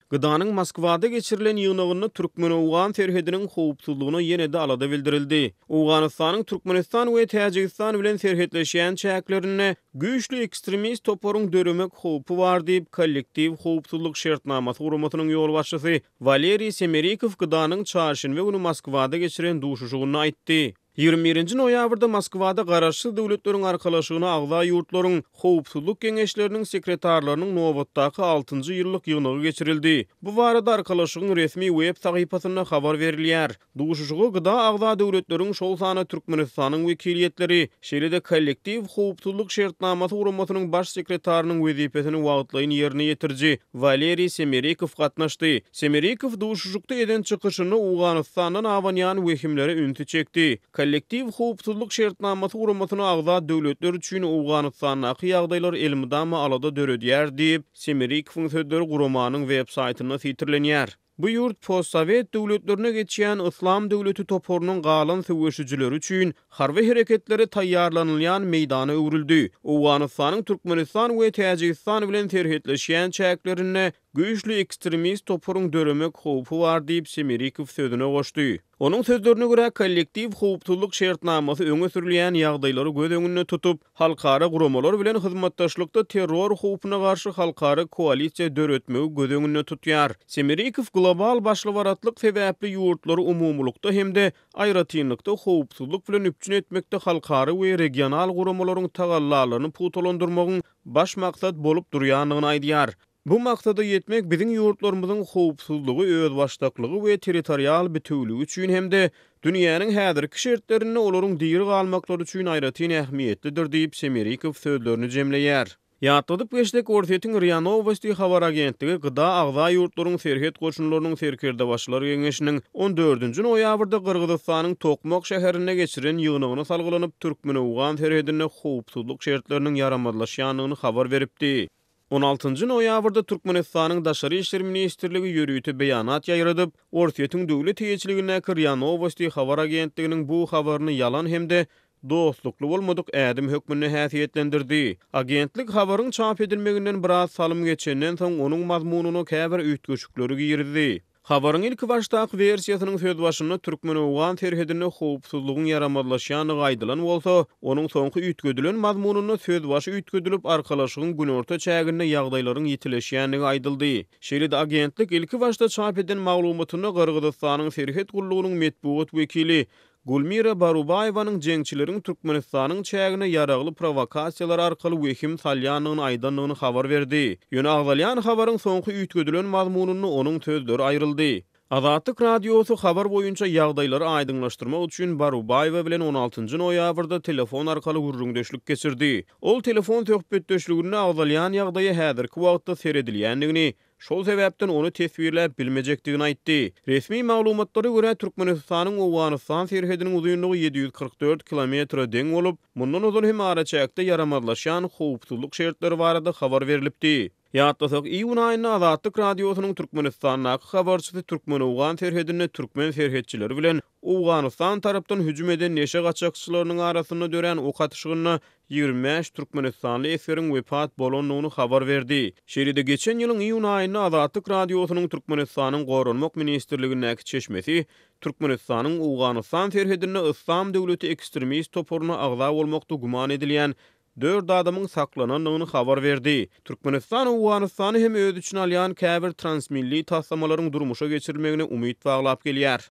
Gıdanın Moskwada geçirilen ýygnagyny Türkmen-Owgan serhediniň howpsuzlygyny ýene-de alada bildirildi. Owganystanyň Türkmenistan we Täjikistan bilen serhetleşýän çäklerine güýçli ekstremist toporuň döremek howpy bar diýip kollektiw howpsuzlyk şertnamasy guramatynyň ýol başçysy Valeriy Semerikov gıdanyň çarşynba güni Moskwada geçiren duşuşygyny aýtdy. 21-nji noýabrda Moskwada garaşsyz döwletleriň arkalaşygyna agza ýurtlaryň howpsuzlyk geňeşleriniň sekretarlarynyň nobatdaky 6-njy ýyllyk ýygnagy geçirildi. Bu barada arkalaşygyň resmi web sahypasyna habar berilýär. Duşuşygy gyda agza döwletleriň şol sany Türkmenistanyň wekiliýetleri, şeýle-de kollektiw howpsuzlyk şertnamasy guramatynyň baş sekretarinyň wezipesini wagtlaýyn ýerine ýetirji Valeriy Semerikov gatnaşdy. Semerikov duşuşykda eden çykyşyny Owganystandan awanýan wekimlere ünti çekdi. Kollektiw howpsuzlyk şertnamasy guramatyny agza döwletler üçin Owganystanyň ýagdaýlar elmydama alada döredýär diýip Semerikowyň sözleri guramanyň web saýtyna titirlenýär. Bu ýurt postsovet döwletlerine geçýän Islam döwleti toporunyň galan söwüşçileri üçin harby hereketleri taýýarlanylýan meýdana öwrüldi. Owganystanyň Türkmenistan we Täjikistan bilen serhetleşýän çäklerine güýçli ekstremist toporuň döremek howpy bar diýip Semerikov sözüne goşdy. Onuň sözlerine görä kollektiw howpsuzlyk şertnamasy öňe sürilýän ýagdaýlary göz öňünde tutup, halkara guramalar bilen hyzmatdaşlykda terror howpyna garşy halkara koalisiýa döretmegi göz öňünde tutýar. Semerikov global başlywaratlyk sebäpli ýurtlary umumlukda hemde aýratynlykda howpsuzlyk bilen üpçün etmekde halkara we regional guramalaryň tagallalaryny putolandyrmagyň baş maksat bolup durýanlygyny aýdýar. Bu maksada yetmek bizim ýurtlarymyzyň howpsuzlygy, öz başdaklygy we territorial bütünligi üçin hemde dünýäniň häzirki şertlerini olaryň diýri galmaklary üçin aýratyn ähmiýetlidir diýip Semerikov sözlerini jemleýär. Ýatladyp geçdik Ortiýetiň RIA Novosti habar agentligi gyda agza ýurtlaryň serhet goşunlarynyň serkerde başlary geňeşiniň 14-nji noýabrda Kyrgyzstanyň Tokmak şäherine geçiren ýygnagyna salgylanyp Türkmen-Owgan serhedine howpsuzlyk şertleriniň yaramadlaşýanlygyny habar beripdi. 16-njy noýabrda Türkmenistanyň Daşary işler ministrligi ýörüýti beýanat ýaýradyp, Ortiýetiň döwlet heýetçiligine RIA Novosti habar agentliginiň bu habaryny ýalan hemde dostlukly bolmadyk ädim hökmüne häsiýetlendirdi. Agentlik habaryň çap edilmeginden biraz salym geçenden soň onuň mazmununy käbir üýtgeçikleri girdi. Habaryň ilk başdaky versiýasynyň söz başyny Türkmen-Owgan serhedine howpsuzlygyň yaramadlaşýany gaýdylan bolsa, onuň soňky üýtgedilen mazmununy söz başy üýtgedilip arkalaşygyň günorta çägine ýagdaýlaryň ýetileşýänligi aýdyldy. Şeýle-de agentlik ilk başda çap edilen maglumatyny Kyrgyzstanyň serhet gullugynyň medpuat wekili Gulmira Barubaýewanyň jeňçileriň Türkmenistanyň çägine ýaragly provokasiýalar arkaly wehim salýanlygyny aýdanlygyny habar berdi. Ýöne agdalýan habaryň soňky üýtgedilen mazmununy onuň sözleri aýryldy. Azatlyk radiosy habar boýunça ýagdaýlary aýdyňlaşdyrmak üçin Barubaýewa bilen 16-njy noýabrda telefon arkaly gurrundeşlik geçirdi. Ol telefon söhbetdeşligini agdalýan ýagdaýa häzirki wagtda seredilýändigini, şol sebäpden onu tesbirläp bilmejekdigini aýtdy. Resmi maglumatlara görä Türkmenistanyň Owganystan serhediniň uzunlygy 744 kilometr deň bolup, mundan uzun hem araçakda yaramadlaşan howpsuzlyk şertleri barada habar berilipdi. Ýatlasak, iýun aýyna Azatlyk radiosynyň Türkmenistanyň habarçysy Türkmen-Owgan serhedine türkmen serhetçileri bilen Owganystan tarapdan hüjüm eden neşe gaçakçylarynyň arasyna dören ok atyşygyna 25 Türkmenistanly eseriň wepat bolanlygyny habar berdi. Şeýle-de geçen ýylyň iýun aýyna Azatlyk radiosynyň Türkmenistanyň Gorunmak ministrligine çeşmesi Türkmenistanyň Owganystan serhedine Islam döwleti ekstremist toporuny agza bolmakda guman edilýän 4 adamyň saklananlygyny habar berdi. Türkmenistan Owganystany hem öz üçin alýan käbir transmilli taslamalaryň durmuşa geçirilmegine umyt baglap gelýär.